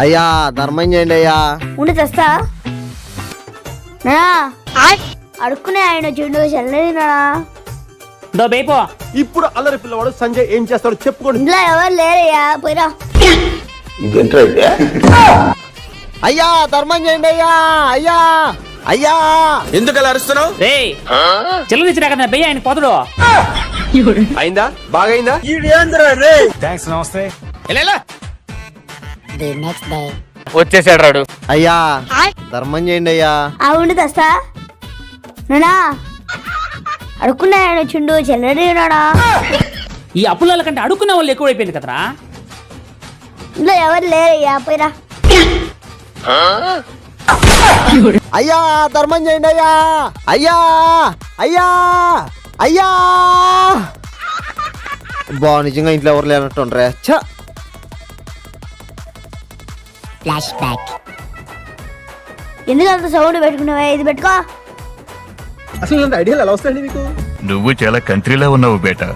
అయ్యా ధర్మం చేయండి అయ్యా. ఉండి తెస్తా అడుక్కునే ఆయన చెడు చెల్లదినా దో బేపో. ఇప్పుడు అల్లరి పిల్లవాడు సంజయ్ ఏం చేస్తాడో చెప్పుకోండి. ఇంట్లో ఎవరు లేరయ్యా పోయిరా. అయ్యా ధర్మం చేయండి అయ్యా. అయ్యా అయ్యా ఎందుకు అలా అరుస్తున్నావు? రే చిల్లర తెచ్చినా కదా బెయ్య ఆయన పోతడు. అయిందా? బాగైందా? థ్యాంక్స్ నమస్తే. వచ్చేసాడు రాడు. అయ్యా ధర్మం చేయండి అయ్యా. ఉండి తెస్తా నానా అడుక్కునే ఆయన చుండు చెల్లడినాడా. ఈ అప్పుల కంటే అడుక్కునే వాళ్ళు ఎక్కువైపోయింది కదరా. ఇంట్లో ఎవరు లేరయ్యా పోయిరా. అయ్యా ధర్మం చేయండి అయ్యా. అయ్యా అయ్యా అయ్యా బా నిజంగా ఇంట్లో ఎవరు లేనట్టుండ్రే. ఛ ఎందుకు అంత సౌండ్ పెట్టుకున్నావా? ఇది పెట్టుకో. అసలు ఇలాంటి ఐడియాలు ఎలా వస్తాయండి మీకు? నువ్వు చాలా కంట్రీలో ఉన్నావు బేటా.